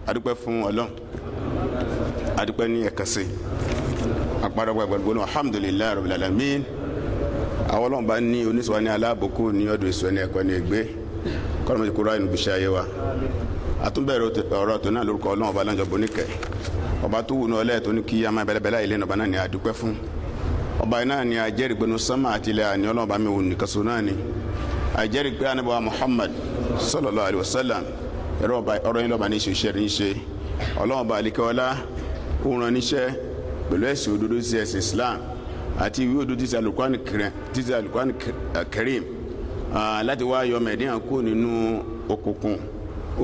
adúpẹ́ fún Ọlọ́run adúpẹ́ ní ẹ̀kẹsí àpárọ̀gbà gbogbo alhamdulillahi rabbil alamin àwọn Ọlọ́run bá ní oníṣòwò ní aláàbòkú ní ọdún ìṣòwò ní ẹ̀kọ́ ní ẹgbẹ́ kọ́nà kúrò inú bí ṣe ayé wa àtúnbẹ̀rẹ̀ ọ̀rọ̀ tó náà lórúkọ Ọlọ́run ọba lọ́njọ́ boníkẹ́ ọba tó wù ní ọlẹ́ẹ̀ tó ní kí a máa bẹ̀lẹ̀bẹ̀lẹ̀ ilé ọba náà ni a dúpẹ́ fún ọba náà ni a jẹ́rìí pé sánmà àti ilẹ̀ àní Ọlọ́run ọba mi wò nìkan so náà ni a jẹ́rìí pé ànábì wa Muhammad sallallahu alaihi wasallam ọ̀rọ̀ yín lọ́ba ní ṣe iṣẹ́ ní ṣe Ọlọ́run ọba àlekẹ́ọ́lá ó rán níṣẹ́ pẹ̀lú ẹ̀sìn òdodo sí ẹ̀sìn Islam àti ìwé òdodo tí Al-Qur'an Karim láti wá yọ mẹ̀díàn kó nínú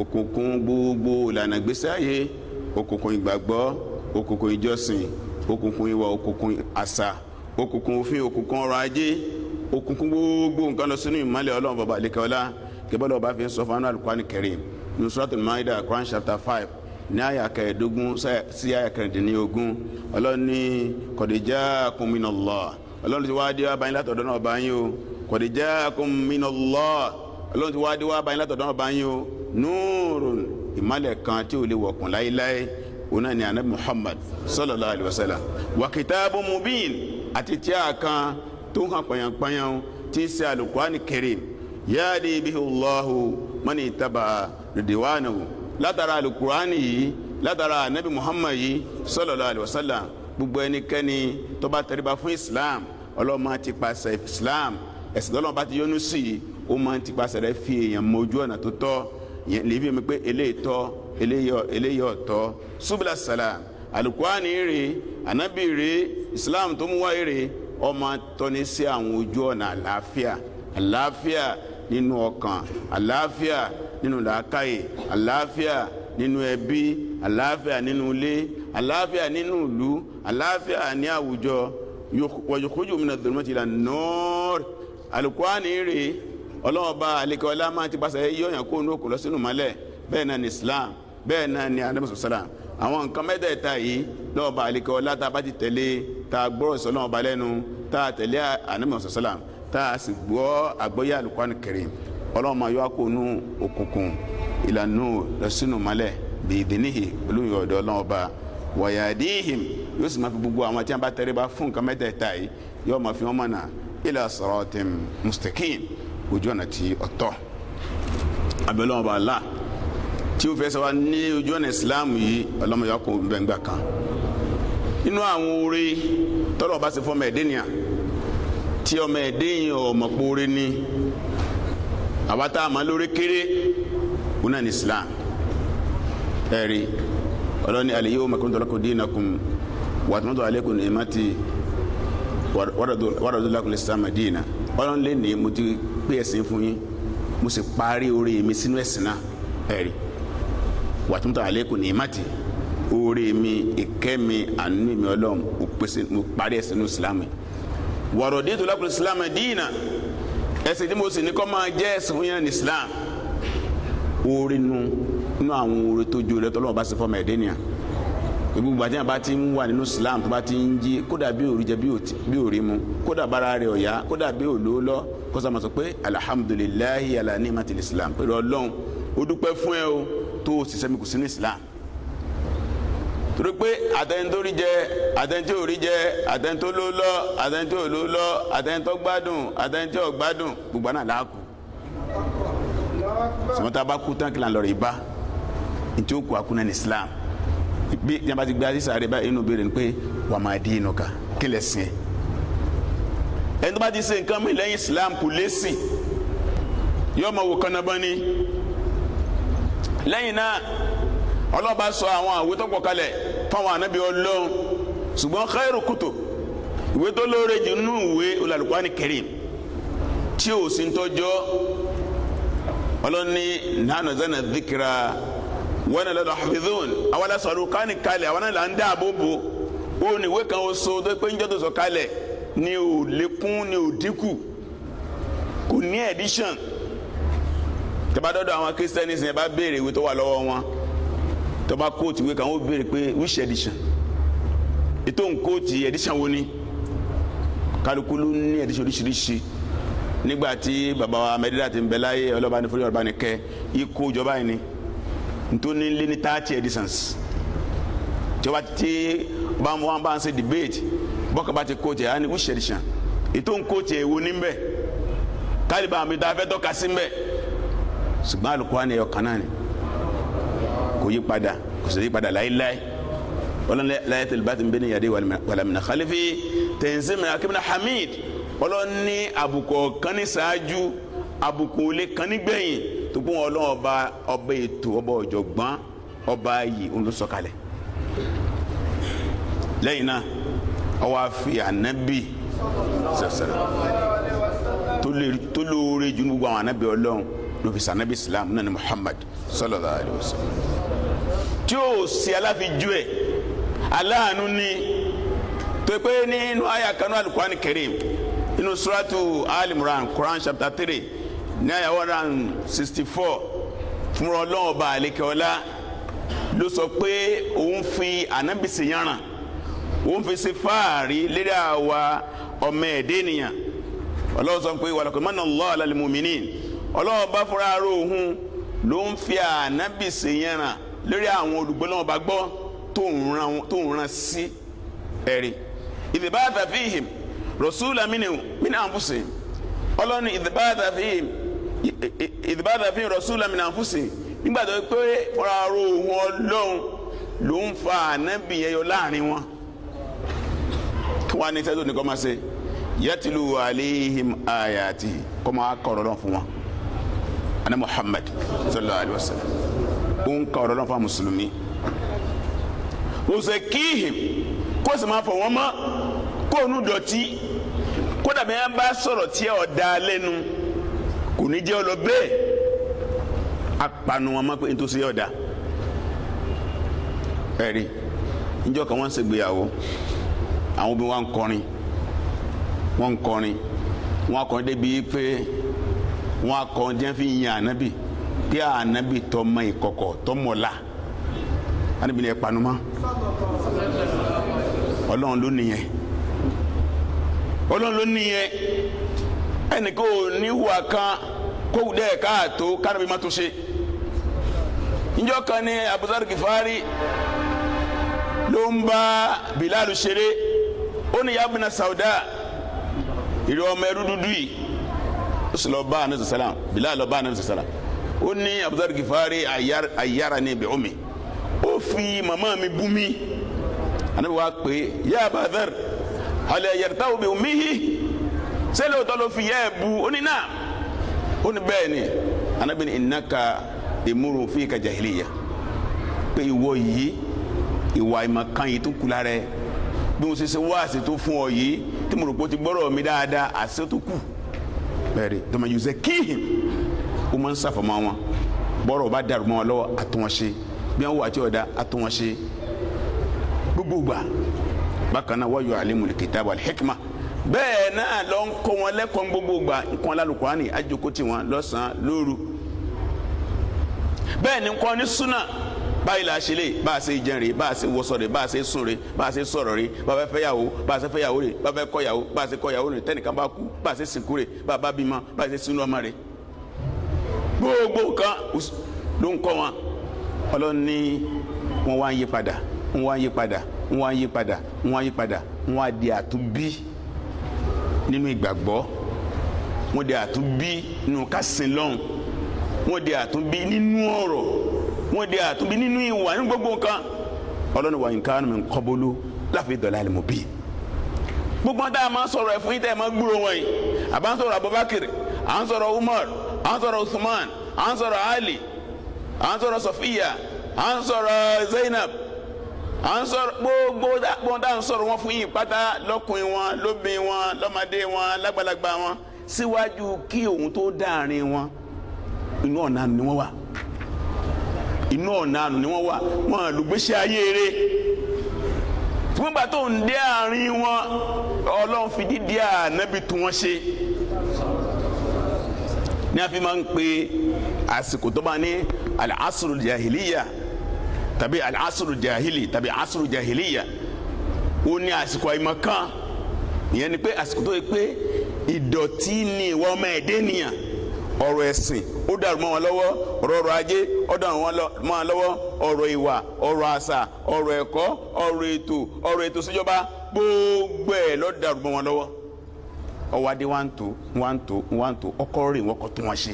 òkùnkùn gbogbo ìlànà ìgbésí ayé òkùnkùn ìgbàgbọ́ òkùnkùn ìjọsìn òkùnkùn ìwà òkùnkùn àṣà òkùnkùn òfin òkùnkùn ọrọ̀ ajé òkùnkùn gbogbo nǹkan lọ sínú ìmọ́lẹ̀ Ọlọ́run bàbá àlekẹ́ọ́lá kébọ́lọ́ ọba fi ń sọ fún Al-Qur'an Karim ní Suratul Maida Quran chapter 5 ní àyà kẹẹ̀ẹ́dógún sí àyà kẹrìndínlógún Ọlọ́run ní qad ja'akum minallah Ọlọ́run ti wá dé wá báyìí látọ̀dọ̀ náà báyìí o qad ja'akum minallah Ọlọ́run ti wá dé wá báyìí látọ̀dọ̀ náà báyìí o nurun ìmọ́lẹ̀ kan tí ò lè wọ̀kùn láíláí òun náà ni anabi Muhammad sallallahu alaihi wasallam wa kitabun mubin àti tí a kan tó ń hàn pàyànpàyàn tí ń ṣe Al-Qur'an Karim yahdi bihi Allahu man ittaba ridwanahu látara Al-Qur'an yìí látara anabi Muhammad yìí sallallahu alaihi wasallam gbogbo ẹnikẹ́ni tó bá tẹríba fún Islam Ọlọ́run máa ti pàṣẹ Islam ẹ̀sìn Ọlọ́run bá ti yọ́nú sí i ó máa ti pàṣẹ rẹ̀ fi èèyàn mọ ojú ọ̀nà tó tọ́ yẹn lè fi mi pé eléyìí tọ́ eléyìí ọ̀tọ̀ subila salam Al-Qur'an rè anabi rè Islam tó mú wáyé rè ọmọ tọ́ni sí àwọn ojú ọ̀nà àlàáfíà nínú ọkàn àlàáfíà nínú làákàyè àlàáfíà nínú ẹbí àlàáfíà nínú ilé àlàáfíà nínú ìlú àlàáfíà ní àwùjọ yukhruju mina dhulumati ila nur Al-Qur'an rè Ọlọ́run bá àlekẹ́ọ́lá máa ti pàṣẹ yọ̀yàn kó nù kó lọ sínú mọ́lẹ̀ bẹ́ẹ̀ náà ní Islam bẹ́ẹ̀ náà ní anabi sọ̀sálàm àwọn nǹkan mẹ́tẹ̀ẹ̀ta yìí lọ́wọ́ bá àlekẹ́ọ́lá tá a bá ti tẹ̀lé tá a gbọ́rọ̀ sọ Ọlọ́run bá lẹ́nu tá a tẹ̀lé anabi sọ̀sálàm tá a sì gbọ́ àgbọ́yé Al-Qur'an Karim Ọlọ́run máa yọ akónú òkùnkùn ìlànà lọ sínú mọ́lẹ̀ bi'idhnihi pẹ̀lú ìyọ̀dọ̀ Ọlọ́run bá wa yahdihim yóò sì máa fi gbogbo àwọn tí wọ́n bá tẹ̀lé bá fún nǹkan mẹ́tẹ̀ẹ̀ta yìí yóò máa fi wọ́n mọ̀nà ila siratin mustaqim ojú ọ̀nà tí ọ̀tọ̀ abẹ́lẹ́ wọn bá la tí o fẹ́ sọ wa ní ojú ọ̀nà Islam yìí ọlọ́mọ yà kó bẹ́ngbà kan inú àwọn oore tọ́lọ̀ bá ṣe fọmọ ẹ̀dẹ́nìyà tí ọmọ ẹ̀dẹ́yìn ọmọ kóore ní àbátá àmọ́ lórí kéré wọn náà ní Islam ẹ̀rí ọlọ́ni al-yawma akmaltu lakum dinakum wa atmamtu alaykum ni'mati wa raditu lakum al-islama dinan ọlọ́run lè ní mo ti pé ẹ̀sìn fún yín mo sì parí oore mi sínú ẹ̀sìn náà ẹ̀rí wa atmamtu alaykum ni'mati oore mi ìkẹ́ mi àánú mi ọlọ́run mo parí ẹ̀sìn ní Islam wa raditu lakum al-islama dinan ẹ̀sìn tí mo sì ní kọ́ máa jẹ́ ẹ̀sìn fún yín ní Islam oore nínú àwọn oore tó ju rẹ̀ tọ́lọ́run bá ṣe fọ́mọ ẹ̀dẹ́nìyàn gbogbo àti àbá ti ń wà nínú Islam tó bá ti ń jí kódà bí òrí jẹ bí òrí mu kódà bára rẹ̀ ọ̀yá kódà bí òló lọ kó sọ ma sọ pé alhamdulillahi ala ni'matil Islam pẹ̀lú Ọlọ́run ó dúpẹ́ fún ẹ o tó o sì sẹ́mi kù sínú Islam torí pé àtẹnitórí jẹ àtẹnitó òrí jẹ àtẹnitó ló lọ àtẹnitó òló lọ àtẹnitó gbádùn àtẹnitó ọgbádùn gbogbo náà làákù sọmọta bá kú tán kí là ń lọ rí bá ntí ó kú akúnà ní Islam bí yàrá ti gbé àdìsá rẹ báyìí inú béèrè ni pé wà máa dín inú ká kí lè sìn ẹni tó bá ti ṣe nǹkan mi lẹ́yìn Islam kò lè sìn yóò máa wò kánnabá ní lẹ́yìn náà ọlọ́ba sọ àwọn àwé tó pọ̀ kalẹ̀ fáwọn ànábì Ọlọ́run ṣùgbọ́n khairu kutub ìwé tó lóore jù nínú ìwé Al-Qur'an Karim tí ò sí ń tọ́jọ́ Ọlọ́ni nahnu nazzalna dhikra wa inna lahu lahafidhun àwọn aláṣọ̀rọ̀ kánì kalẹ̀ àwọn náà là ń dáàbò bò ó ní ìwé kan oṣù tó pé ń jọ́ tó sọ kalẹ̀ ní ò lékún ní ò dínkù kò ní edition tẹ́bàdọ́dọ̀ àwọn Christians yẹn bá béèrè ìwé tó wà lọ́wọ́ wọn tó bá kóòtù ìwé kan ó béèrè pé which edition ètò nkóòtù edition wo ni kálukú ló ní edition oríṣiríṣi nígbà tí bàbá wa Mẹ́dínà ti ń bẹ láyé ọlọ́ba ní fúri ọlọ́ba ní kẹ́ ikú ìjọba yìí ni ntoni lé ní 30 editions tí wọ́n bá ń ṣe debate bọ́kà bá ti kóòtù ẹ̀ á ní which edition ètò ń kóòtù ẹ̀ wo ní bẹ́ẹ̀ kálíbà mi tá a fẹ́ tọ́ka sí bẹ́ẹ̀ ṣùgbọ́n Al-Qur'ani ẹ̀yọ̀ kan náà ni kò yí padà kò sì yí padà láéláé wala la yatil batin bayna yadayhi wala min khalifi tanzil min hakimin hamid Ọlọ́run ní àbùkù kan ní ṣáájú àbùkù olè kan ní gbẹ̀yìn tó kún Ọlọ́run ọba ètò ọba ọ̀jọ̀gbọ́n ọba yìí òun ló sọ̀kalẹ̀ lẹ́yìn náà ọwọ́ àfi ànábì sẹ̀sẹ̀rẹ̀ tó lóore jù gbogbo àwọn ànábì Ọlọ́run ló fi sànábì Islam náà ní Muhammad sallallahu alaihi wasallam tí ó sì aláfijú ẹ̀ aláàánú ní tó pé nínú àyà kanú Al-Qur'an Karim inú suratu Al-Imran Quran chapter 3 ní àyà 164 fún Ọlọ́run ọba àlékè ọlá ló sọ pé òun fi ànábì ṣe yànràn òun fi ṣe fáàrí lérí àwa ọmọ ẹ̀dẹ́ ènìyàn Ọlọ́run sọ pé walaqad manna Allahu 'alal mu'minin Ọlọ́run bá fúnra ara òun ló ń fi ànábì ṣe yànràn lórí àwọn olùgbọ́lọ́wọ́ bá gbọ́ tó ń ran sí ẹ̀rí idh ba'atha fihim rasulan min anfusihim Ọlọ́run idh ba'atha fihim rasulan min anfusihim nígbà tó pé fúnra ara òun Ọlọ́run ló ń fa ànábì yẹn yọ láàrin wọn kí wọ́n á ní sẹ́tò ní kọ́ máa ṣe yatlu alayhim ayati kọ́ máa kọ̀rọ̀ lọ́n fún wọn ana Muhammad sallallahu alaihi wasallam ó ń kọ̀rọ̀ lọ́n fún mùsùlùmí ó ṣe kíhìm kó sì máa fọ̀ wọ́n mọ́ kó nù dọ̀tí kó dàbí wọn bá sọ̀rọ̀ tí ọ̀ dá lẹ́nu kò ní jẹ́ ọlọ bẹ́ẹ̀ apanu wọn mọ́ pé n tó ṣe ọ̀dà ẹ̀rí níjọ́ kan wọ́n ń ṣègbéyàwó àwọn obìnrin wọ́n ń kọrin débi pé wọ́n akọrin jẹ́ fi yin ànábì pé ànábì tó mọ ìkọ̀kọ̀ tó mọ̀ọ́lá ànábì ni ẹ̀ panu mọ́ Ọlọ́run ló nìyẹn ẹnìkan ò ní hùwà kan kó dẹ́ káàtó kánábì má tó ṣe níjọ́ kan ní Abu Dharr Gifari ló ń bá Bilal ṣeré ó ní yabna Sauda ìrẹ ọmọ ẹrú dúdú yìí ó sì lọ bá anabi sàlám Bilal lọ bá anabi sàlám ó ní Abu Dharr Gifari ayyarani bi ummi ó fi màmá mi bú mi anabi wa pé ya Abu Dharr hal yartahu bi ummihi sẹ́lẹ̀ òtọ́ ló fi yẹ́ ẹ̀ bu ó ní náà ó ní bẹ́ẹ̀ ni anabi ni innaka imurun fika jahiliya pé ìwọ yìí ìwà ìmọ̀kan yìí tó kú lára ẹ̀ bí mo ṣe ṣe wáàsí tó fún ọ yìí tí mo rò pé ó ti gbọ́rọ̀ mi dáadáa àṣẹ tó kù bẹ́ẹ̀rẹ̀ tọmọ yusuf kíhìn ó máa ń ṣàfọmọ wọn bọ́rọ̀ bá dàrú mọ́ wọn lọ́wọ́ àtún wọn ṣe bí wọ́n wà tí ọ̀dà àtún wọn ṣe gbogbo gbà bákan náà wọ́n yọ alimul kitab wal hikma bẹ́ẹ̀ náà lọ ń kọ́ wọn lẹ́kọ̀ọ́ gbogbo gbà nǹkan Al-Qur'ani àjòkó tí wọn lọ́sàn-án lóru bẹ́ẹ̀ ni nǹkan ní súnà báyìí la ṣe lè bá a ṣe jẹun rè bá a ṣe wọṣọ rè bá a ṣe sùn rè bá a ṣe sọ̀rọ̀ rè bá a fẹ́ fẹ́yàwó bá a ṣe fẹ́yàwó rè bá a fẹ́ kọ́yàwó bá a ṣe kọ́yàwó rè tẹ́nìkan bá kú bá a ṣe sìnkú rè bá a bá bímọ bá a ṣe sínú ọmọ rè gbogbo kan ló ń kọ́ wọn Ọlọ́run ní wọ́n wá ń yí padà wọ́n wá ń yí padà wọ́n wá ń yí padà wọ́n wá ń yí padà wọ́n wá di àtúnbí nínú ìgbàgbọ́ wọ́n di àtúnbí nínú kásìn lọ́hùn wọ́n di àtúnbí nínú ọ̀rọ̀ wọ́n di àtúnbí nínú ìwà nínú gbogbo nǹkan Ọlọ́run wa in kanu min qablu láfi dalalin mubin gbogbo tá a máa sọ̀rọ̀ ẹ̀fún yìí tẹ́ ẹ máa gbúrò wọ̀nyí àbá ń sọ̀rọ̀ Abubakar à ń sọ̀rọ̀ Umar à ń sọ̀rọ̀ Usman à ń sọ̀rọ̀ Ali à ń sọ̀rọ̀ Sofiya à ń sọ̀rọ̀ Zainab à ń sọ̀rọ̀ gbogbo tá à ń sọ̀rọ̀ wọn fún yìí pátá lọ́kùnrin wọn lóbìn wọn lọ́mọdé wọn lágbàlagbà wọn síwájú kí òun tó dáàrin wọn inú ọ̀nà ni wọ́n wà inú ọ̀nà ni wọ́n wà wọn lùgbésí ayé eré nígbà tó ń dé àárín wọn Ọlọ́run fi dídí ànábì tí wọ́n ṣe ní a fi máa ń pe àsìkò tó bá ní al-asrul jahiliya tàbí al-asrul jahili tàbí asrul jahiliya ó ní àsìkò àìmọ̀kan ìyẹn ni pé àsìkò tó yẹ pé ìdọ̀tí ni ìwà ọmọ ẹ̀dẹ́ nìyàn ọ̀rọ̀ ẹ̀sìn ó dàrú mọ́ wọn lọ́wọ́, ọ̀rọ̀ ajé ó dàrú mọ́ wọn lọ́wọ́, ọ̀rọ̀ ìwà, ọ̀rọ̀ àṣà, ọ̀rọ̀ ẹ̀kọ́, ọ̀rọ̀ ètò síjọba, gbogbo ẹ̀ ló dàrú mọ́ wọn lọ́wọ́. ọwọ́ adé wá ń tó ọkọ rè wọ́n kọ́ tó wọn ṣe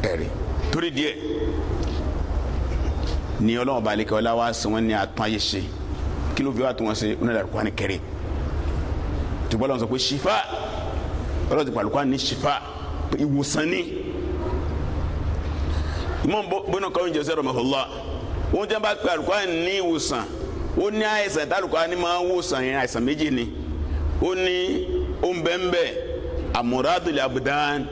ẹ̀rí. torí díẹ̀ ni Ọlọ́run bá lékè ọlá wá sí wọn ní atún ayé ṣe. kí ló fi wá tó wọn ṣe onílẹ̀ Al-Qur'ani Karim. tùbọ́ lọ́n sọ pé ṣìfà, Ọlọ́run ti pàlùkọ́ ní ṣìfà, ìwòsàn ni. Imam Ibn Qayyim Jawziyya rahimahullah wọ́n jẹ́ bá pé Al-Qur'ani ní ìwòsàn. ó ní àìsàn tí Al-Qur'ani máa ń wòsàn yẹn àìsàn méjì ni. ó ní ó ń bẹ́ẹ̀ amuradul abdan,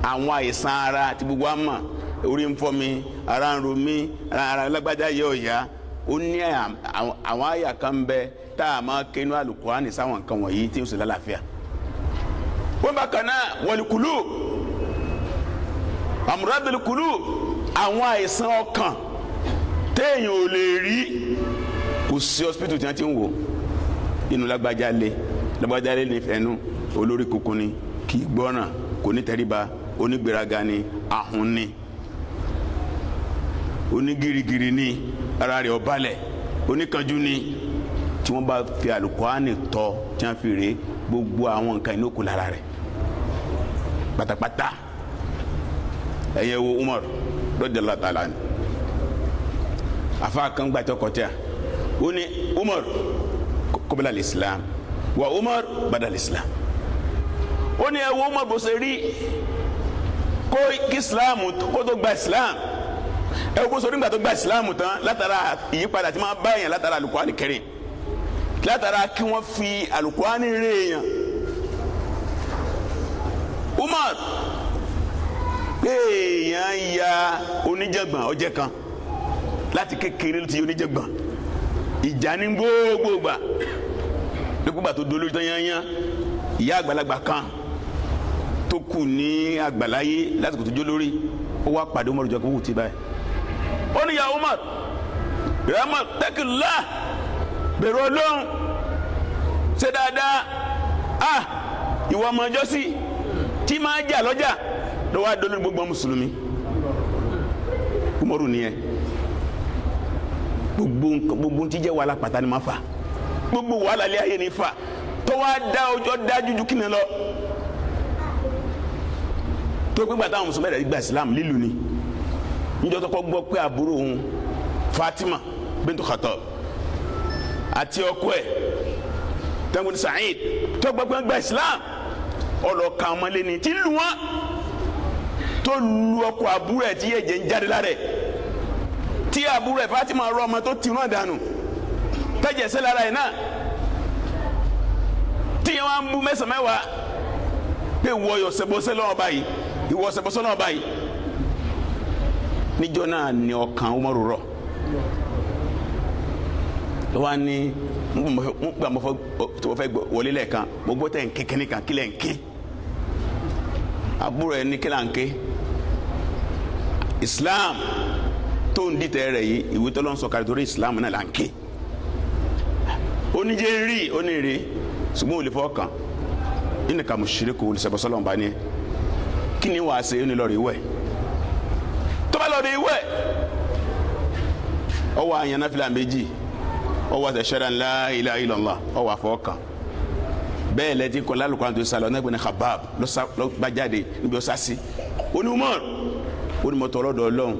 àwọn àìsàn ara tí gbogbo wa mọ̀, orí ń fọ́ mi, ara ń ro mi, ara lágbájá yẹ ọ̀yá. ó ní àwọn àyà kan bẹ tá a máa kẹnu Al-Qur'ani sáwọn nǹkan wọ̀nyí tí ó sì lálàáfíà. wọ́n bá kan náà wal qulub, amuradul qulub, àwọn àìsàn ọkàn téèyàn ò lè rí, kò sí hospital tí wọ́n ti ń wò. inú lágbájá lé ní ẹnu, olórí kúkú ni, kì í gbọ́ràn, kò ní tẹríba, onígbéraga ni, ahun ni, onígirigiri ni, ara rẹ̀ ò balẹ̀, oníkanjú ni. tí wọ́n bá fi Al-Qur'ani tọ́ tí wọ́n fi rè gbogbo àwọn nǹkan inú kù lára rẹ̀ pátápátá. ẹ̀yẹ wo Umar radiyallahu ta'ala anhu, afa kan gbàtọ́ kọjá, ó ní Umar qabla al-Islam wa Umar ba'da al-Islam. ó ní ẹ wo Umar bó ṣe rí kó kí Islam kó tó gba Islam, ẹ wo bó ṣe rí nígbà tó gba Islam tán, látara ìyípadà tí máa bá èèyàn látara Al-Qur'ani Karim, látara kí wọ́n fi Al-Qur'ani rè èèyàn. Umar pé èèyàn ya oníjàngbọ̀n ọjẹ́ kan láti kékeré ti oníjàngbọ̀n, ìjà ní gbogbo gbà lókùgbà tó dolójú tán yányán. ìyá àgbàlagbà kan tó kù ní àgbàláyé lásìkò tó jó lórí, ó wá pàdé Umar jọ kó wù tí báyìí. ó ní ya Umar, Umar taqillah, bẹ̀rù Ọlọ́run, ṣe dáadáa. ìwọ ọmọ ọjọ́ sí tí máa jà lọ́jà ló wá dolórí gbogbo mùsùlùmí. Umaru nìyẹn. gbogbo tí jẹ́ wàhálà pàtàkì máa fà, gbogbo wàhálà ilé ayé ní fà, tó wá dá ọjọ́ dájú ju kíni lọ. tó gbégbá táwọn mùsùlùmí rẹ̀ gba Islam lílu ni. níjọ́ tó kọ́ gbọ́ pé àbúrò òun Fatima bintu Khataab àti ọkọ ẹ̀ tẹ́gbọ́n Sa'id tó gbọ́ pé gba Islam, ọlọ́ka ọmọlé ni tí lu wọn, tó lu ọkọ àbúrò ẹ̀ tí ẹ̀jẹ̀ ń jáde lára ẹ̀, tí àbúrò ẹ̀ Fatima rọ ọmọ tó tì náà dànù tẹ́jẹ̀ sí lára ẹ̀ náà, tí yẹn wá ń bú mẹ́sàn-án mẹ́wàá pé ìwọ ọ̀sẹ̀bọ̀sẹ̀ lọ́wọ́ báyìí, ìwọ ọ̀sẹ̀bọ̀sẹ̀ lọ́wọ́ báyìí. níjọ́ náà ni ọkàn Umaru rọ̀, ló wá ní gbà mo fẹ́ wọlé lẹ́ẹ̀kan, mo gbọ́ tẹ̀ ń ké kíní kan, kílẹ̀ ń ké. àbúrò ẹ̀ ní kílà ń ké. Islam tó ń dìtẹ̀ rẹ̀ yìí, ìwé tó lọ́n sọ kárí torí Islam náà là ń ké. oníjẹ́ rí onírè ṣùgbọ́n ò lè fọ́ kàn, nínú ka mushriku olùsẹ̀bọ̀sọ́lọ̀ bá ní kí ni wàá ṣe ó ní lọ́ọ́ rí wẹ̀. tó bá lọ́ọ́ rí wẹ̀, ọwọ́ àyàn náà fìlà méjì, ọwọ́ ashhadu an la ilaha illallah, ọwọ́ àfọwọ́kàn. bẹ́ẹ̀ lẹ́tí kọ́ lálùkọ́ àti sálọ náà gbé ní Khabbab ló gbá jáde níbi ó sásí. ó ní Umar, ó ní mo tọrọ dọ̀ Ọlọ́run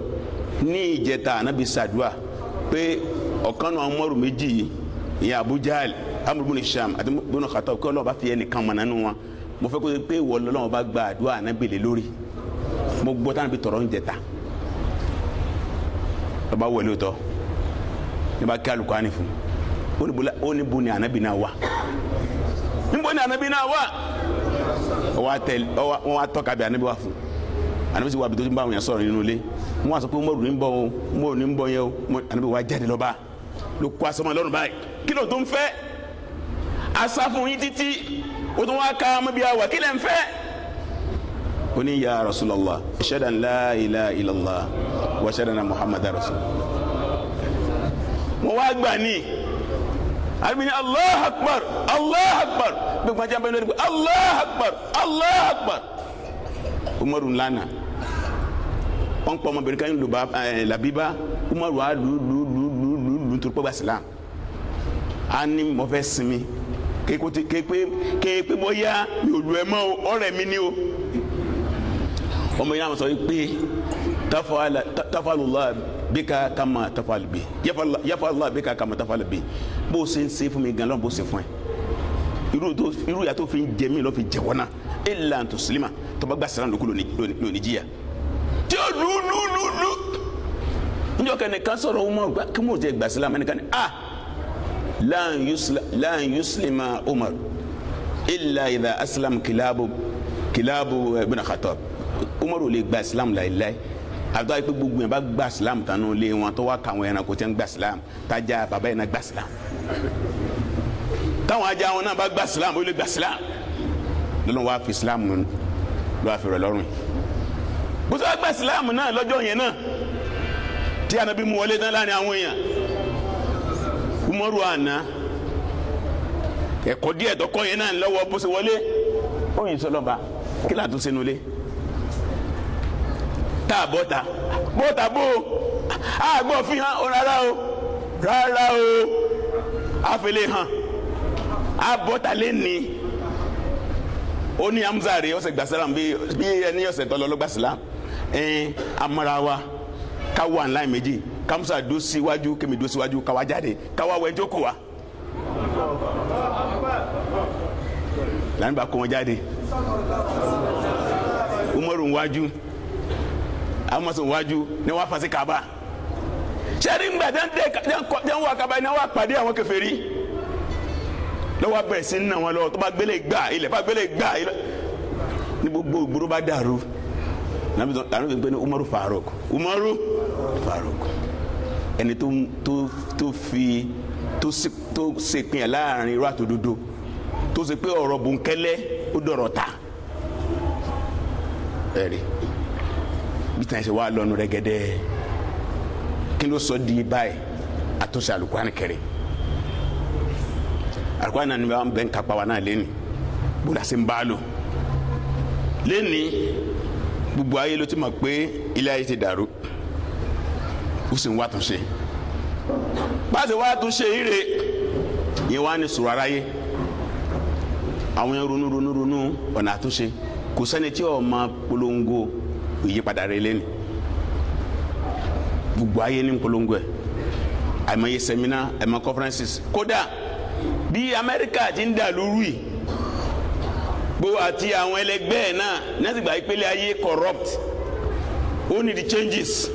ní ìjẹta ànábi sàdúà pé ọ̀kan náà Umaru méjì yìí, ìyá Abu Jahl, Amr ibn Hisham àti ibn Khattab, kí Ọlọ́run bá fi ẹnìkan mọ̀ nánú wọn. mo fẹ́ kó pé ìwọ Ọlọ́run bá gba àdúrà ànábi lé lórí. mo gbọ́ tánàbí tọrọ ń jẹta, lọ́ba wọlé òtọ́ ní bá kí Al-Qur'ani fún, ó ní bu ni ànábì náà wà, níbo ni ànábì náà wà. wọ́n wá tọ́ka bí ànábì wà fún, ànábì sì wà bí tó ti ń bá àwọn yẹn sọ̀rọ̀ nínú ilé. wọ́n wá sọ pé Umaru ní ń bọ̀ o, Umaru ní ń bọ̀ yẹn o. ànábì wá jáde lọ́ba ló kó asọ́mọ lọ́rùn báyìí, kí ló tó ń fẹ́? asá fún yín títí o tún wá ká ọmọ bíi àwà, kí lẹ́ ń fẹ́? ó ní ya Rasulullah, ashhadu an la ilaha illallah wa ashhadu anna Muhammadan rasulullah. wọ́n wá gbà ní àbí ní Allahu Akbar, Allahu Akbar, gbogbo ajá bẹ́ẹ̀ lórí pé Allahu Akbar, Allahu Akbar. Umaru lana on pọ ọmọbìnrin kan lu Labiba Umaru a lu tó pọ̀ gba Islam ani mo fẹ́ sinmi kéèpé bóyá mi ò lu ẹ mọ́ o ọ̀rẹ́ mi ni o ọmọ yẹn náà sọ pé tafalullah bika kama tafal bi yafalullah bika kama tafal bi bó ṣe ń ṣe fún mi gan lọ́n bó ṣe fún ẹ irú yàtọ̀ fi ń jẹ mí lọ́ fi jẹ wọ́n náà illa tuslima tó bá gba Islam lókù lónìí jìyà tí ó lu njọ́ kẹ́nìkan sọ̀rọ̀ Umar kí mo jẹ gba Islam ẹnìkan ni lan yuslima Umar illa idha aslam kilabu bin Khataab Umar ò lè gba Islam láìláì àbúrò àyè pé gbogbo yẹn bá gba Islam tánú lé wọn tó wá káwọn ẹranko tí wọn gba Islam tájà bàbá yẹn náà gba Islam táwọn ajá wọn náà bá gba Islam ó lè gba Islam lọ́nà wàá fi Islam nù lọ́wọ́ àfi rẹ̀ lọ́rùn bó sọ gba Islam náà lọ́jọ́ yẹn náà tí Ànábì mú wọlé tán láàrin àwọn èèyàn Umaru àná ẹ̀kọ́ díẹ̀ tọkọ yẹn náà lọ́wọ́ bó ṣe wọlé ó yin sọlọ́ba kí láà tún sínú ilé tá a bọ́ta bó a gbọ́ fi hàn rárá o àfẹlẹ́ hàn a bọ́ta lé ní ó ní Hamza rè ọ̀sẹ̀ gbàsílám bí ẹni ọ̀sẹ̀ tọ́lọ́ ló gbàsílám amara wa ká wà ńlá méjì Hamza dó síwájú kémi dó síwájú káwa jáde káwa wẹ̀ jókòó wa lánàá bá kó wọn jáde Umaru wájú amaso wájú ní wàá fasi Kaaba sẹ́ni ńgbà tẹ́ ń wá Kaaba ní wàá pàdé àwọn kèfèrí lọ́wọ́ bẹ̀rẹ̀ sí nà wọn lọ tó bá gbélé gbà ilẹ̀ bá gbélé gbà ilẹ̀ ní gbogbo ìgboro bá dàrú lànà fi gbé ní Umaru Faruk ẹni tó ṣèpínyà láàrin irọ́ àtòdodo tó ṣe pé ọ̀rọ̀ bòńkẹ́lẹ́ ó dọ̀rọ̀ ta ẹ̀rí bí tàn ṣe wá lọ́nu rẹ́gẹ́dẹ́ kí ló sọ di báyìí àtúnṣe Al-Qur'an Karim Al-Qur'an náà ni wọn bẹ ń kápá wa náà lẹ́nu bóla ṣe ń bá lò lẹ́ni gbogbo ayé ló ti mọ̀ pé ilé ayé ti dàrú ó sì ń wá túnṣe bá a ṣe wá túnṣe ire yẹn wá ní sùúrù aráyé àwọn yẹn ronú ọ̀nà àtúnṣe kò sẹ́ni tí ó máa polongo ìyípadà rẹ lẹ́nu gbogbo ayé ní polongo ẹ̀ àìmọye seminar àìmọye conferences kódà bí Amẹ́ríkà ti ń dà lóru yìí gbogbo àti àwọn ẹlẹgbẹ́ ẹ̀ náà nẹ́sì gbà ìpele ayé corrupt ó ní the changes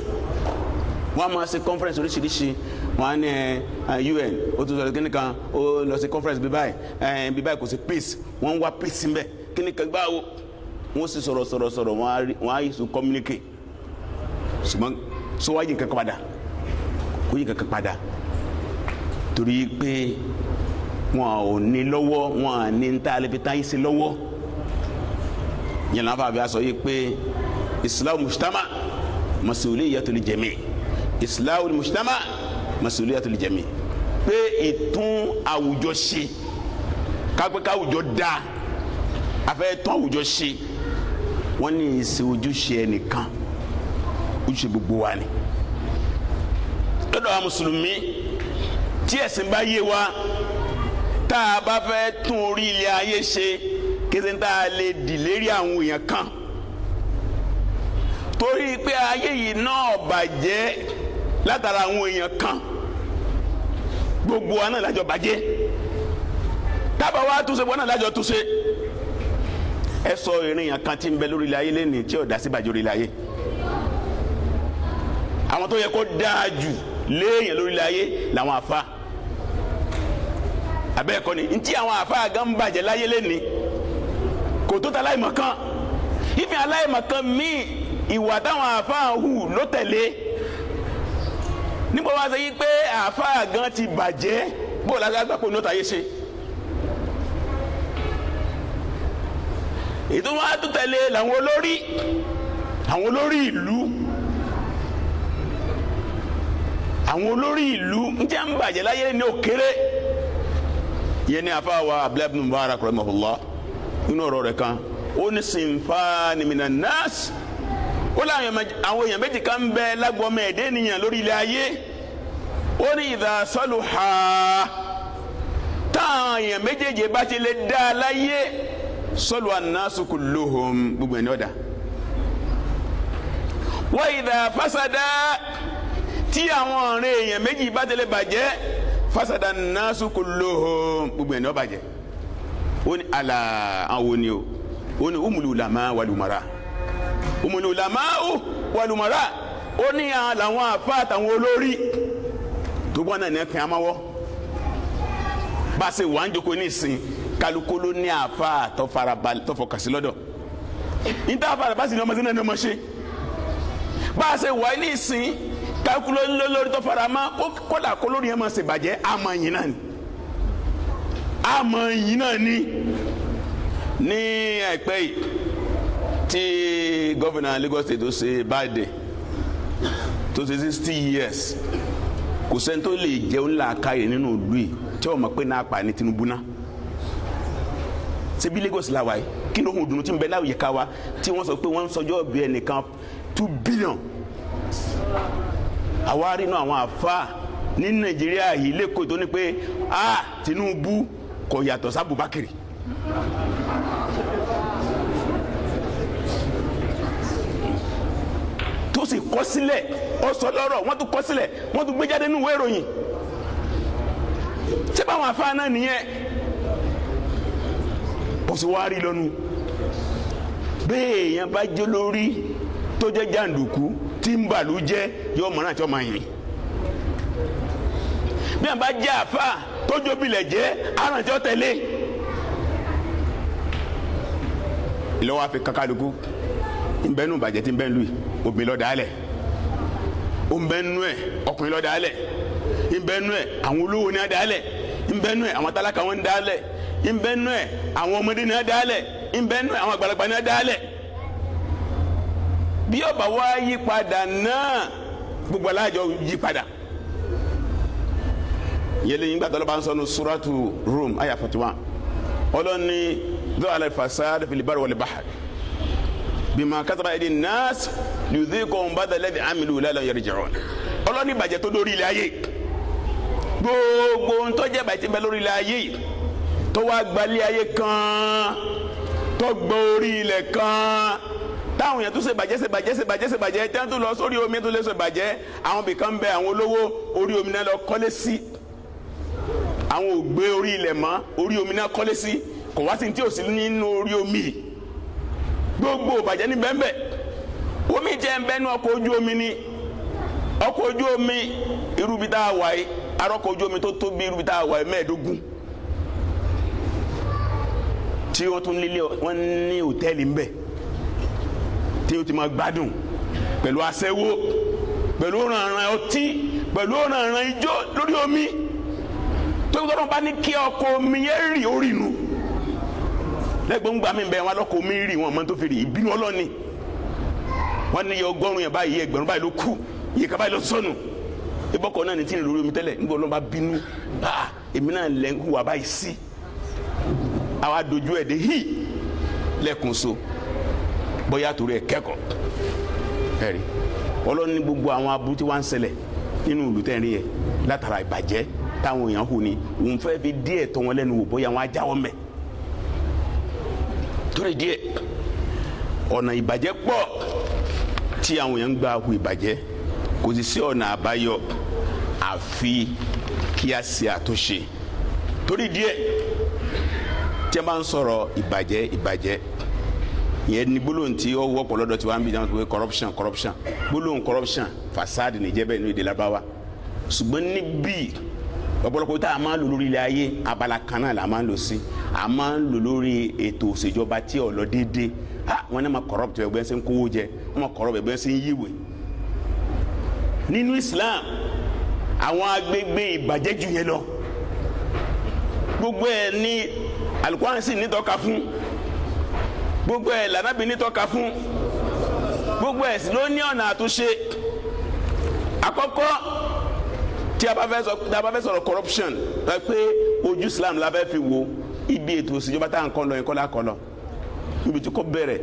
wọ́n á máa ṣe conference oríṣiríṣi wọ́n á ní UN ó tún sọ kíni kan ó lọ sí conference bí báyìí kò sí peace wọ́n ń wá peace mbẹ́ kíni kan gbáwo wọ́n sì sọ̀rọ̀ wọ́n á yí sùn communicate ṣùgbọ́n sọ wá yí kankan padà kó yí kankan padà torí pé wọn ò ní lọ́wọ́ wọn à ní ta lè fi táyé sí lọ́wọ́ yẹn náà fàbí aṣọ yìí pé Islam mujtama masuliyatul jami' Islam mujtama masuliyatul jami' pé ìtún àwùjọ ṣe kápẹ́ káwùjọ dá afẹ́ tún àwùjọ ṣe wọ́n ní ìṣe ojúṣe ẹnìkan ojúṣe gbogbo wa ni lọ́dọ̀ àwọn mùsùlùmí tí ẹ̀sìn bá yé wa tá a bá fẹ́ tún orí ilé ayé ṣe kéde tá a lè dì lérí àwọn èèyàn kan torí pé ayé yìí náà bàjẹ́ látara àwọn èèyàn kan gbogbo wa náà lájọ bàjẹ́ tábà wá túnṣe wọn náà lájọ túnṣe ẹ sọ ìrìnyàn kan tí ń bẹ lórí ilé ayé lẹ́nìí tí ò dá sí bàjẹ́ orí ilé ayé àwọn tó yẹ kó dáa jù léèyàn lórí ilé ayé làwọn àfa abẹ́ẹ̀kọ́ ni ntí àwọn àfa gan bàjẹ́ láyé lẹ́nìí kò tó ta aláìmọ̀kan ìfẹ́ aláìmọ̀kan míì ìwà táwọn àfa hù ló tẹ̀lé níbo wá sọ yí pé àfa gan ti bàjẹ́ bó lágbàpọ̀ ní ó tàyé ṣe ètò wọn á tún tẹ̀lé làwọn olórí ìlú ń jẹ́ ń bàjẹ́ láyé ní òkèrè yẹn ní afa wa Abdullahi ibn Mubarak rahimahullah nínú ọ̀rọ̀ rẹ̀ kan ó ní sinfani minan nas ó láwọn èèyàn méjì kan bẹ lágbọ́mọ ẹ̀dẹ́ ènìyàn lórí ilẹ̀ ayé ó ní idha saluha táwọn èèyàn méjèèjì bá ti lè dá láyé saluha an-nasu kulluhum gbogbo ẹni ọ̀dà wa idha fasada tí àwọn ọ̀rẹ́ èèyàn méjì bá ti lè bàjẹ́ fasada an-nasu kulluhum gbogbo ẹni ó bàjẹ́ ó ní ala àwọn ni ó ní umul ulama wal umara umul ulama wal umara ó ní àwọn àfá àtàwọn olórí tó bọ́ náà ní ẹ̀kìn amáwọ́ bá ṣe wà ń jókòó ní ìsìn kálukú ló ní àfá tó farabalẹ̀ tó fọkàn sí lọ́dọ̀ níta àfá bá sì ní ọmọ sí náà ní ọmọ ṣe bá ṣe wà ní ìsìn kálukú lórí tó fara mọ́ kódà kó lórí ẹ̀ máa ṣe bàjẹ́ àmọ́ yìí náà ni àmọ́ yìí náà ni ní àìpẹ́ yìí tí gọ́vìnà Lagos State tó ṣe báyìí tó ṣe 60 years kò sẹ́ni tó lè jẹun làákàyè nínú ìlú yìí tí wọ́n mọ̀ pé náà pa ní Tinubu náà ṣe bí Lagos la wa yìí kí ló ń dùnú tí ń bẹ láwùjẹ ká wa tí wọ́n sọ pé wọ́n ń sọjọ́ bí ẹnìkan 2 billion àwa rí náà àwọn àfa ní Nàìjíríà yìí lẹ́kọ̀ọ́ tó ní pé Tinubu kò yàtọ̀ sí Abubakar tó sì kọ sílẹ̀ ó sọ lọ́rọ̀ wọ́n tún kọ sílẹ̀ wọ́n tún gbé jáde nínú ìwé ìròyìn ṣé báwọn àfa náà nìyẹn ó sì wá rí lọ́nu bẹ́ẹ̀ yẹn bá jẹ́ lórí tó jẹ́ jàǹdùkú tí ń bàlú jẹ́ yóò mọ̀ náà tí ó máa yìn bí wọ́n bá jẹ́ àfa tó jóbilẹ̀ jẹ́ arànjọ́ tẹ̀lé ìlọ́wọ́ àfi kakaluku nbẹ́nu bàjẹ́ tí nbẹ́nu yìí obìnrin lọ́ọ́ dálẹ̀ nbẹ́nu ẹ̀ ọkùnrin lọ́ọ́ dálẹ̀ nbẹ́nu ẹ̀ àwọn olówó ní adálẹ̀ nbẹ́nu ẹ̀ àwọn tálákà wọn dálẹ̀ nbẹ́nu ẹ̀ àwọn ọmọdé ní adálẹ̀ nbẹ́nu ẹ̀ àwọn àgbàlagbà ní adálẹ̀ bí ó bá wá yí padà náà gbogbo alájọ yí padà yẹlẹ yín gbàtọ́ lọ́ba ń sọnù suratu Rum aya 41 ọlọ́ni dọ́ alẹ́ fasad fil barri wal bahri bima kasaba aidi nas liyudhiqahum ba'da alladhi amilu la'allahum yarji'un ọlọ́ni ìbàjẹ́ tó lórí ilẹ̀ ayé gbogbo ntọ́jẹ́ bàjẹ́ bẹ lórí ilẹ̀ ayé tó wá gbalẹ̀ ayé kan tó gbọ́ orí ilẹ̀ kan táwọn yẹn tó ṣe bàjẹ́ tí wọ́n tó lọ sórí omi tó lè ṣe bàjẹ́ àwọn bìkan bẹ àwọn olówó orí omi náà lọ kọ́lé sí àwọn ò gbé orí ilẹ̀ mọ́ orí omi náà kọ́lé sí kò wá sí ní tí ò sí nínú orí omi gbogbo bàjẹ́ ní bẹ́ẹ̀ omi jẹ́ ń bẹ́nu ọkọ̀ ojú omi ni ọkọ̀ ojú omi irúbi tá a wà yìí arọ́kọ̀ ojú omi tó tóbi irúbi tá a wà yìí 15 tí wọ́n tún nílé wọ́n ní hòtẹ́ẹ̀lì ń bẹ tí o ti máa gbádùn pẹ̀lú aṣẹ́wó pẹ̀lú ọ̀ràn ọtí pẹ̀lú ọ̀ràn ijó lórí omi tó gbọ́dọ̀ bá ní kí ọkọ̀ omi yẹn rì orí nu lẹ́gbọ̀n gbà mí bẹ́ẹ̀ wọn lọ́kọ̀ omi rì wọn mọ́ tó fi rì ìbínú ọlọ́ni wọn ní iye 100 yẹn báyìí ẹgbẹ̀rún báyìí ló kù iye kan báyìí ló sọnù ìbọ̀kọ̀ náà ní tí ń lórí omi tẹ́lẹ̀ nígbà ọlọ́ba bínú èmi náà lẹ́ ń hùwà báyìí sí àwa dojú ẹ̀ dé hì lẹ́kùn so bóyá torí ẹ kẹ́kọ̀ọ́ ẹ̀rí ọlọ́run ní gbogbo àwọn aburú tí wọ́n ń ṣẹlẹ̀ nínú ìlú tẹ́rin yẹn látara ìbàjẹ́ táwọn èèyàn hù ní òun fẹ́ fi díẹ̀ tọ́ wọn lẹ́nu wò bóyá wọn á jáwọ́ mẹ́ torí díẹ̀ ọ̀nà ìbàjẹ́ pọ̀ tí àwọn èèyàn ń gba hu ìbàjẹ́ kò sì sí ọ̀nà àbáyọ àfi kí a ṣe àtúnṣe torí díẹ̀ tí a bá ń sọ̀rọ̀ ìbàjẹ́ yẹn ni gbólóhùn tí ó wọ́pọ̀ lọ́dọ̀ tí wọ́n á ń bí dáhùn pé corruption gbólóhùn corruption fasad ní jẹ́ bẹ́ẹ̀ ní èdè Lárúbáwá ṣùgbọ́n níbí ọ̀pọ̀lọpọ̀ tá a máa ń lò lórí ilẹ̀ ayé abala kan náà la máa ń lò sí a máa ń lò lórí ètò òṣèjọba tí ó lọ déédéé wọ́n ní ma corrupt ẹgbẹ́ ṣe ń kówó jẹ wọ́n ma corrupt ẹgbẹ́ ṣe ń yíwèé nínú Islam àwọn agbègbè ìbàjẹ́ jù yẹn lọ gbogbo ẹ̀ ní Al-Qur'an sì nítọ́ka fún gbogbo ẹ̀ lànàbí nítọ́ka fún gbogbo ẹ̀ sì ló ní ọ̀nà àtúnṣe àkọ́kọ́ tí a bá fẹ́ sọ̀rọ̀ corruption pé ojú Islam la fẹ́ fi wo ibi ètò ìṣèjọba tá à ń kọ́ lọ ìkọ́lá kọ́ lọ níbi tí kò bẹ̀rẹ̀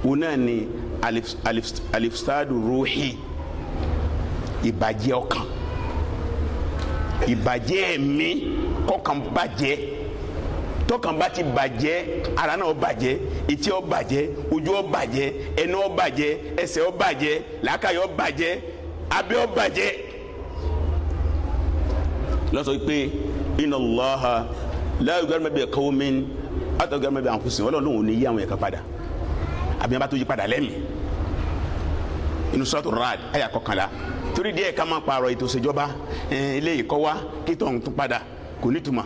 òun náà ni alifsadu ruhi, ìbàjẹ́ ọkàn, ìbàjẹ́ ẹ̀mí, kọ́kàn bàjẹ́. Tọ́kàn bá ti bàjẹ́ ara náà bàjẹ́, etí ó bàjẹ́, ojú ó bàjẹ́, ẹnu ó bàjẹ́, ẹsẹ̀ ó bàjẹ́, làákàyè ó bàjẹ́, abẹ́ ó bàjẹ́. lọ́sọ̀ pé inna Allaha la yughayyiru bi qawmin hatta yughayyiru bi anfusihim, Ọlọ́run ò ní yí àwọn ẹ̀ka padà àbí wọn bá tó yí padà lẹ́mìí. inú Suratu Ra'd àyá 11. torí díẹ̀ ká máa pààrọ̀ ètò ìṣèjọba eléyìí kọ́ wá kí tó ń tún padà kò nítumọ̀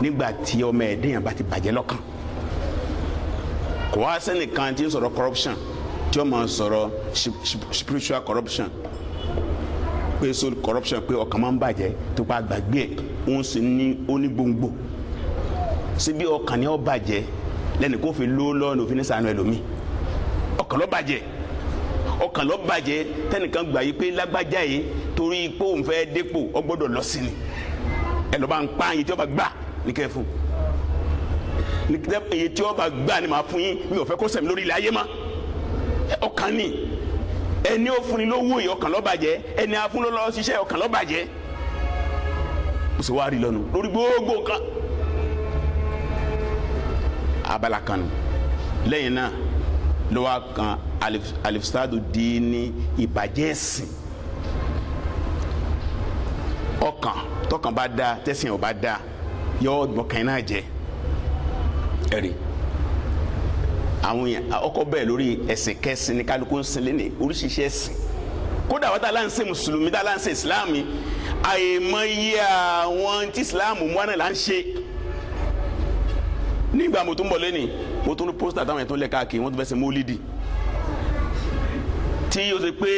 nígbà tí ọmọ ẹ̀dẹ́yàn bá ti bàjẹ́ lọ́kàn. kò wá sẹ́nìkan tí ń sọ̀rọ̀ corruption tí ó máa sọ̀rọ̀ spiritual corruption, pé soul corruption, pé ọkàn máa ń bàjẹ́ tó bá gbàgbé ẹ̀ òun sì ní onígbòǹgbò síbi ọkàn ni ó bàjẹ́ lẹ́nu kó fi ló lọ́nà òfin ní sànú ẹlòmíì. ọkàn ló bàjẹ́, ọkàn ló bàjẹ́ tẹnìkan gbà yí pé lágbájá yìí torí pé òun fẹ́ dépò ó gbọ́dọ̀ lọ sí ni ẹ lọ́ bá ń pa àyè tí ó bá gbà ní kẹ́ fún èyí tí ó bá gbà ni màá fún yín, mi ò fẹ́ kó sẹ̀mí lórí ilẹ̀ ayé mọ́. ọkàn ni ẹni ó fún ni lówó yìí ọkàn ló bàjẹ́, ẹni á fún ló lọ ṣiṣẹ́ ọkàn ló bàjẹ́. mo sì wá rí lọ́nu lórí gbogbo nǹkan. abala kan nù lẹ́yìn náà ló wá kan alifsadu dini, ìbàjẹ́ ẹ̀sìn. ọkàn tọkàn bá dáa tẹ̀sìn ò bá dáa yọ gbọ̀kàn náà jẹ ẹ̀rí. àwọn yẹn ọkọ bẹ́ẹ̀ lórí ẹ̀sìn kẹsìn ní kálukú ń sin lẹ́nìí oríṣiríṣi ẹ̀sìn. kódà wọ́n tá là ń ṣe mùsùlùmí tá là ń ṣe ìsìláàmù àìmọye àwọn tí ìsìláàmù mú àná là ń ṣe. nígbà mo tún bọ̀ lẹ́nìí mo tún ní pósítà táwọn yẹn tó lẹ̀ káàkiri wọ́n tún fẹ́ ṣe mólídì tí yóò ṣe pé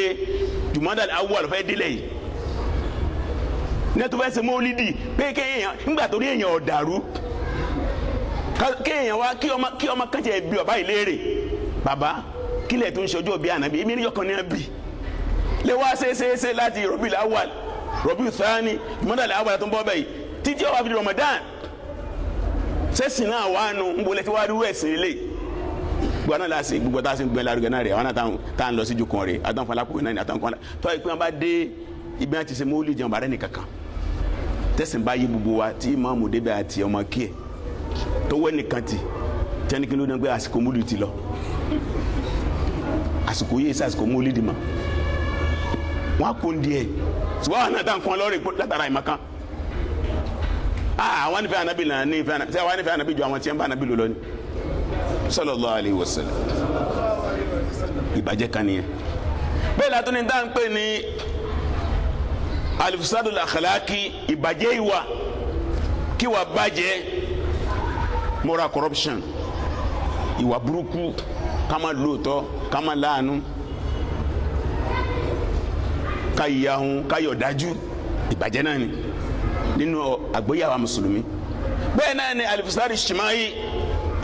Jumadal Awwal fẹ́ délẹ̀ yìí ní ẹ tó fẹ́ ṣe mólídì pé kéèyàn nígbà tó rí èèyàn ọ̀dàrú kéèyàn wá kí ọmọ kan jẹ́ bí ọba ìléèrè bàbá kílẹ̀ tó ń ṣe ọjọ́ bí ànábì èmi níyọkàn ní ẹbí lè wá ṣe láti Rabiul Awwal Rabiul Thani Jumadal Awwal tó ń bọ́ bẹ́ẹ̀ títí ó wá fi Ramadan sẹ́sìn náà wà nù ń bolẹ̀ tí wàá dúró ẹ̀sìn ilé gbogbo náà láti gbogbo tá a sì ń gbẹ lárugẹ náà rẹ̀ àwọn náà tá à ń lọ sí jukun rẹ̀ àtàwọn fọlápò náà ni àtàwọn kan tó yẹ pé wọn bá dé ibi wọn ti ṣe mọ́lì jẹun bàrẹ́ nìkan kan tẹ̀sìn bá yí gbogbo wa tí ìmáàmù débẹ̀ àti ọmọ kí ẹ̀ tó wẹ́ nìkan ti tẹ́ni kí ló dé pé àsìkò mọ́lì ti lọ àsìkò yìí sí àsìkò mọ́lì dì mọ́ wọn kò ń di ẹ̀ ṣùgbọ́n àwọn náà tá à ń kọ́ lọ́rẹ̀ látara ìmọ̀ kan àwọn nífẹ̀ẹ́ anabi náà ní ìfẹ́ anabi tí àwọn nífẹ̀ẹ́ anabi ju àwọn tí ń bá anabi lò lọ ni sallallahu alayhi wa sallam. ìbàjẹ́ kan nìyẹn. bẹ́ẹ̀ la tó ní dáhùn pé ní alifsadul akhlaqi, ìbàjẹ́ ìwà kí wà bàjẹ́, moral corruption, ìwà burúkú, ká má lóòótọ́, ká má láàánú, ká yahun, ká yọ̀dájú, ìbàjẹ́ náà ni nínú àgbéyàwó mùsùlùmí. bẹ́ẹ̀ náà ni alifisari ṣìmáyì,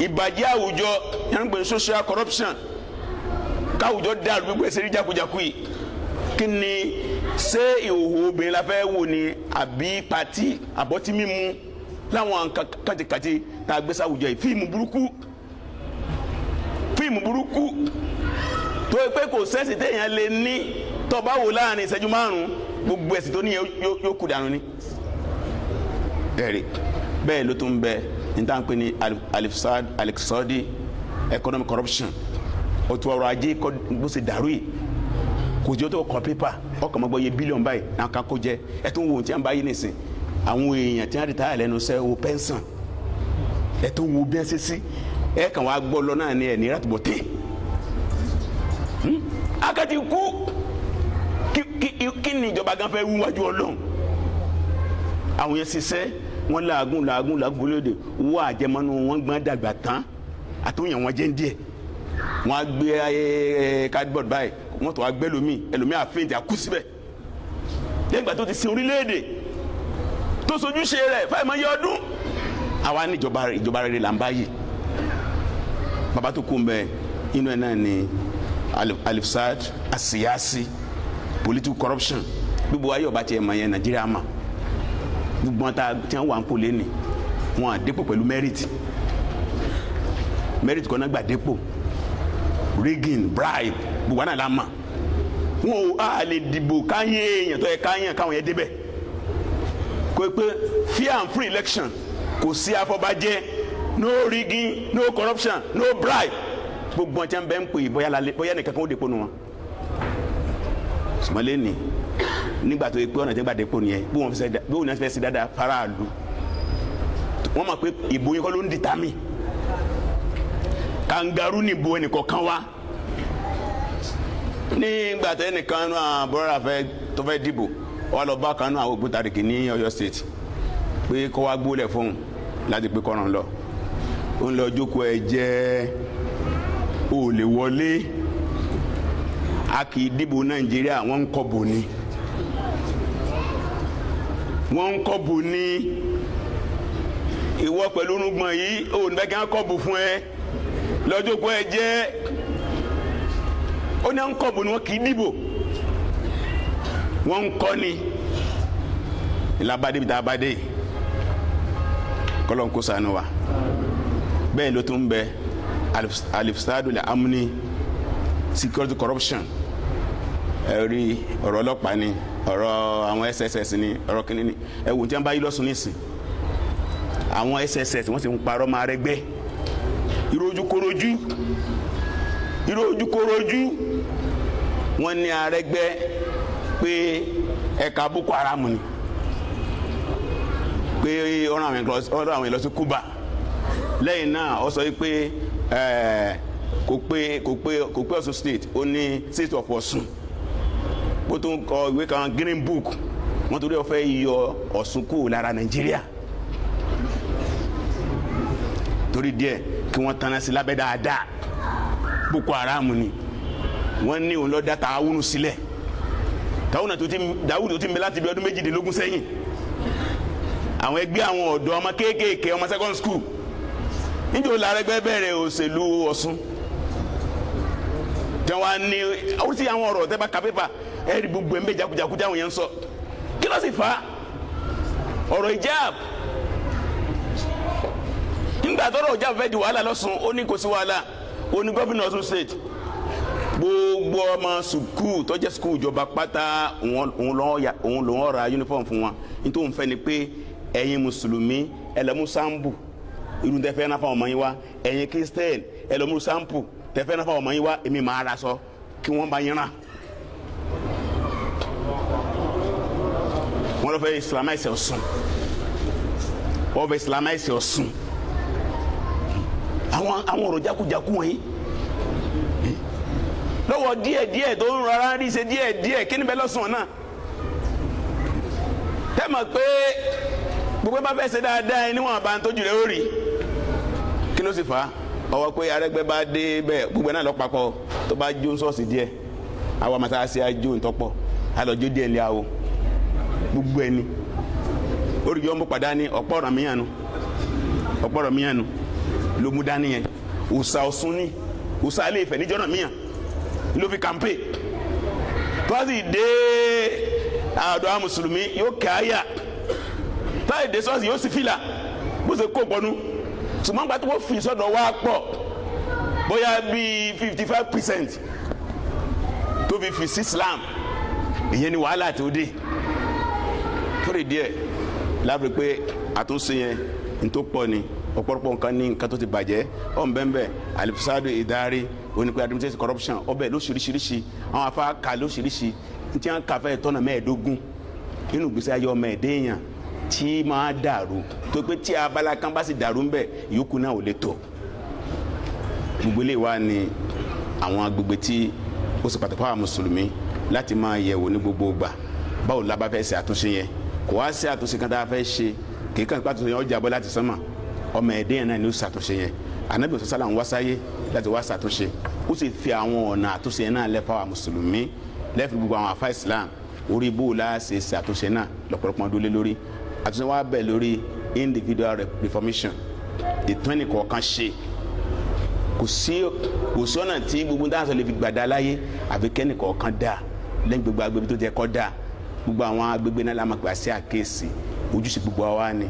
ìbàjẹ́ àwùjọ yẹn ń pè social corruption, káwùjọ dàrú gbígbé sẹ́rí jákujáku yìí. kí ni ṣé ìhòòhò obìnrin la fẹ́ wò ni àbí pati àbọ̀tí mímu láwọn kàtìkàtì tá a gbé sáwùjọ yìí. fíìmù burúkú tó yẹ pé kò sẹ́sì téèyàn lè ní tó bá wò láàrin ìṣẹ́jú márùn-ún gbogbo ẹ̀sìn tó ní yóò kú dànù ni. ẹ̀rí bẹ́ẹ̀ ló tún bẹ níta ń pè ní alifsadi economic corruption, ọ̀tún ọrọ̀ ajé bó ṣe dàrú yìí kò jẹ́ tó kọ pépà ọkàn mọ́gbọ́ yẹ bílíọ̀nù báyìí náà ká kó jẹ ẹ tó ń wo tí wọ́n bá yí nìsín àwọn èèyàn tí wọ́n rí táyà lẹ́nu sẹ́ wo pẹ́ńsàn ẹ tó wo bí wọ́n ṣe sí ẹ kàn wá gbọ́ lọ náà ní ẹ̀ ní ìrátìbọ̀ tẹ̀ akẹ́tì kú kí ni ìjọba gan fẹ́ wú wájú Ọlọ́run. àwọn yẹn ṣiṣẹ́ wọn làágùn lóde owó àjẹmọ́nú wọn gbọ́n dàgbà tán àtúnyẹ̀ wọn jẹ́ ń díẹ̀ wọn á gbé cardboard báyìí wọn tó wá gbé ẹlòmíì àfẹ́ǹtì àkú síbẹ̀ lẹ́yìn ìgbà tó ti sin orílẹ̀-èdè tó sojúṣe rẹ̀ fáìmọ̀ yẹ ọdún. àwa ní ìjọba rere là ń báyìí bàbá tó kú mbẹ inú ẹ̀ náà ni alifsad asiyasi political corruption gbogbo ayé ọba tiẹ̀ mọ̀ yẹn Nàìjíríà mọ̀ gbogbo wọn tí wọn wà ń kó lẹ́nu wọn àdépò pẹ̀lú merit merit kan náà gbà dépò rigging bribe gbogbo àná la mọ̀ wọn ò á lè dìbò káyé èèyàn tó yẹ káyàn káwọn yẹn débẹ̀ kò pé fair and free election kò sí afọbajẹ no rigging no corruption no bribe gbogbo ọ̀n tí wọ́n bẹ́ ń pè bóyá nìkan kan ó dépò nu wọn sùmọ́lé ni nígbà tó yẹ pé ọ̀nà tí wọ́n gbà dépò nìyẹn bí wọ́n fẹ́ sí dáadáa faraàlú wọ́n mọ̀ pé ìbò yẹn kọ́ ló ń dìtámì kangaroo ní ìbò ẹnìkọ̀ọ̀kan wá nígbà tó ẹnìkan náà bọ́lá tó fẹ́ dìbò wọ́n lọ bá kan náà àwọn ògbóntarìgì ní Ọ̀yọ́ state pé kó wá gbólẹ̀ fóun láti pé kọ́ran lọ ó ń lọ jókòó ẹ jẹ́ ò lè wọlé a kì í dìbò Nàìjíríà wọ́n ń kọ́ bò ní ìwọ pẹ̀lú orúngbọ̀n yìí ò ní bẹ́ẹ̀ kí wọ́n kọ́ bò fún ẹ lọ́jọ́ kó ẹ jẹ́ ó ní à ń kọ́ bò ní wọn kì í dìbò wọ́n ń kọ́ ni ìlàbàdé bìtà àbàdé kọ́lọ́n kó ṣàánú wa bẹ́ẹ̀ ló tún bẹ alifisadu la amuni security corruption ẹ̀rí ọ̀rọ̀ ọlọ́pàá ni ọ̀rọ̀ àwọn SSS ni ọ̀rọ̀ kìnìún ni ẹ̀wù tí wọ́n bá yí lọ́sùn nísìn àwọn SSS wọ́n sì ń parọ́ máa rẹ́gbẹ́ ìrójúkorojú wọ́n ní arẹ́gbẹ́ pé ẹ̀ka Boko Haram ni pé ọ̀rọ̀ àwọn ìlọsí Cuba lẹ́yìn náà ó sọ pé kò pé Ọ̀ṣun state ó ní state of Ọ̀ṣun bó tó ń kọ ìwé kan green book wọ́n torí ó fẹ́ yọ Ọ̀ṣun kúrò lára Nàìjíríà torí díẹ̀ kí wọ́n tanná sí lábẹ́ dáadáa Boko Haram ni wọ́n ní òun lọ dá Tàwùnù sílẹ̀ Tàwùnù tó ti ń bẹ láti bí ọdún 18 sẹ́yìn àwọn ẹgbẹ́ àwọn ọ̀dọ́ ọmọ kéékèèké ọmọ second school níjọ́ làrẹ́gbẹ́ bẹ̀rẹ̀ òṣèlú Ọ̀ṣun tí wọ́n ní oríṣi àwọn ọ̀rọ̀ tẹ́ bá ka pépà ẹ̀rí gbogbo ẹ̀mí jakujaku táwọn yẹn ń sọ kí ló sì fa ọ̀rọ̀ ìjáàb nígbà tọ́rọ̀ ìjáàb fẹ́ di wàhálà lọ́sùn ó ní kò sí wàhálà ó ní gómìnà Ọ̀ṣun state gbogbo ọmọ sukuu tó jẹ́ sukuu ìjọba pátá òun lòun ra uniform fún wọn nítorí òun fẹ́ ni pé ẹ̀yin mùsùlùmí ẹlẹ́mú sampo irun tẹ́ fẹ́ náà fáwọn ọmọ yín wá ẹ̀yin christian ẹlẹ́mú sampo tẹ́ fẹ́ náà fáwọn ọmọ yín wá èmi máa ra sọ kí wọ́n bá yín rà. wọ́n lọ fẹ́ islamize Ọ̀ṣun wọ́n fẹ́ islamize Ọ̀ṣun àwọn ọ̀rọ̀ jákujáku wọ̀nyí lọ́wọ́ díẹ̀ tó ń rọra rí ṣe díẹ̀ kí ni bẹ́ẹ̀ lọ́sùn náà tẹ́ mọ̀ pé gbogbo bá fẹ́ ṣe dáadáa ẹni wọn bá ń tójú rẹ̀ ó rí kí ló sì fà á ọwọ́ pé Arẹ́gbẹ́ bá dé bẹ́ẹ̀ gbogbo náà lọ papọ̀ tó bá jó sọ́ọ̀sì díẹ̀ àwọn masáàsì àjò ìtọ́pọ̀ àlọ́jọ́ díẹ̀ lé àwọ̀ gbogbo ẹni oríyọ ọmọ padà ní ọ̀pọ̀ ọ̀rọ̀ míyànnu ló mú dání yẹn òòṣà Ọ̀ṣun ní òòṣà Ilé Ifẹ̀ níjọ́ náà míyàn ló fi kàmpé tọ́sí dé àdó àwọn mùsùlùmí yóò kẹ́ àyà táyì dé sọ́ọ̀sì yóò sì fìlà bó ṣe kó pọnú ṣùgbọ́n gbàtí wọ́n fi sọ́dọ̀ wá pọ̀ bóyá bíi 55% tó fi sí Islam ìyẹn ni wàhálà tó dé torí díẹ̀ lábẹ́ pé àtúnṣe yẹn ní tó pọ̀ ni ọ̀pọ̀lọpọ̀ nǹkan ní nǹkan tó ti bàjẹ́ ọ̀nbẹ́nbẹ́ alifisadu ìdarí onípe administration corruption ọbẹ̀ lóṣìṣìṣì àwọn afáàkà lóṣìṣìṣì tí wọ́n kà fẹ́ tọ́nà 15 nínú gbèsè ayé ọmọ ẹ̀dẹ́ èèyàn tí máa dàrú tó pé tí abala kan bá sì dàrú ń bẹ̀ ìyókù náà ò lè tó gbogbo ilé wa ni àwọn agbègbè tí ó sì pàtàkì fáwọn mùsùlùmí láti máa yẹ̀wò ní gbogbo ìgbà báwo la bá fẹ́ ṣe àtúnṣe yẹn kò wá sí àtúnṣe kan tá a fẹ́ ṣe kì í kàn pàtó yẹn ó jábọ́ láti sánmà ọmọ ẹ̀dẹ́ yẹn náà ni ó ṣàtúnṣe yẹn Ànábì sọ́sálà ń wá sáyé láti wá ṣàtúnṣe ó sì fi àwọn ọ̀nà àtúnṣe yẹn náà lẹ́fà wa mùsùlùmí lẹ́fì gbogbo àwọn àfa Islam orí bó la ṣe ṣàtúnṣe náà lọ́pọ̀lọpọ̀ ọdún lé lórí àtúnṣe wa bẹ̀ lórí individual reformation ìtọ́ni kọ̀ọ̀kan ṣe kò sí ọ̀nà tí gbogbo dáhùn sọ lè fi gbàdá láyé àfi kẹ́ni kọ̀ọ̀kan dá lẹ́yìn gbogbo agbègbè tó jẹ́ kọ́ dá gbogbo àwọn agbègbè náà la máa gbà sí àkéèsì ojúṣe gbogbo wa ni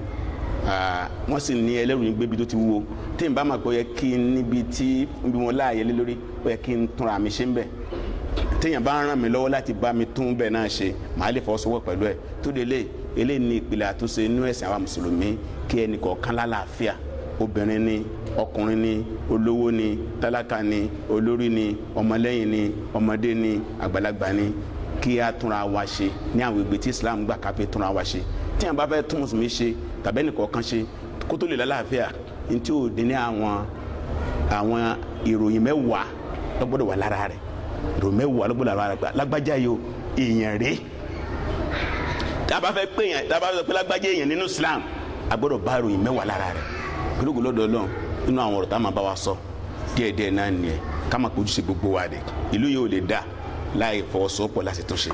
wọ́n sì ní ẹlẹ́rù yín gbébi tó ti wúwo tí n bá máa pé ó yẹ kí n níbi tí bí wọn láàyè lé lórí ó yẹ kí n túnra mi ṣe ń bẹ̀ téèyàn bá ràn mí lọ́wọ́ láti bá mi tún bẹ́ẹ̀ náà ṣe màá lè fọwọ́sowọ́ pẹ̀lú ẹ̀ tó délé eléyìí ní ìpìlẹ̀ àtúnṣe inú ẹ̀sìn àwa mùsùlùmí kí ẹnì kọ̀ọ̀kan lálàáfíà obìnrin ni ọkùnrin ni olówó ni tálákà ni olórí ni ọmọlẹ́yìn ni ọmọdé ni àgbàlagbà ni kí a túnra wa ṣe ní àwọn ìgbé tí Islam gbà ká fi túnra wa ṣe tí àwọn bá fẹ́ tún mùsùlùmí ṣe tàbí ẹnì kọ̀ọ̀kan ṣe kó tó lè lálàáfíà ní tí ò dín ní àwọn ìròyìn mẹ́wàá ló gbọ́dọ̀ wà lára rẹ̀ ìròyìn mẹ́wàá ló gbọ́dọ̀ wà lára rẹ̀ lágbájá yìí èèyàn rèé tá a bá fẹ́ pé yẹn tá a bá fẹ́ pé lágbájá èèyàn nínú Islam a gbọ́dọ̀ bá ìròyìn mẹ́wàá lára rẹ̀ pẹ̀lú lọ́dọ̀ Ọlọ́run nínú àwọn ọ̀rọ̀ tá a máa bá wa sọ díẹ̀díẹ̀ náà nìyẹn ká máa kojú sí gbogbo wa dé ìlú yìí ò lè dá láì fọwọ́sowọ́pọ̀ láti túnṣe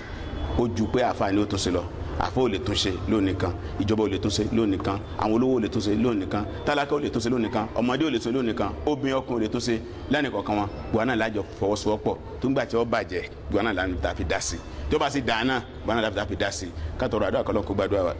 ó ju pé àfa ni ó túnṣe lọ àfa ò lè túnṣe lónìí kan ìjọba ò lè túnṣe lónìí kan àwọn olówó ò lè túnṣe lónìí kan tálákà ò lè túnṣe lónìí kan ọmọdé ò lè túnṣe lónìí kan obìnrin ọkùnrin ò lè túnṣe lẹ́nìí kọ̀ọ̀kan wọn gbọ́n náà lájọ fọwọ́sowọ́pọ̀ tó ń gbà tí ó bàjẹ́ gbọ́n náà láti fi dá sí tí ó bá sì dáa náà gbọ́n náà láti fi dá sí ká tọrọ àdúrà kọ́lọ́ kó gbàdúrà wa.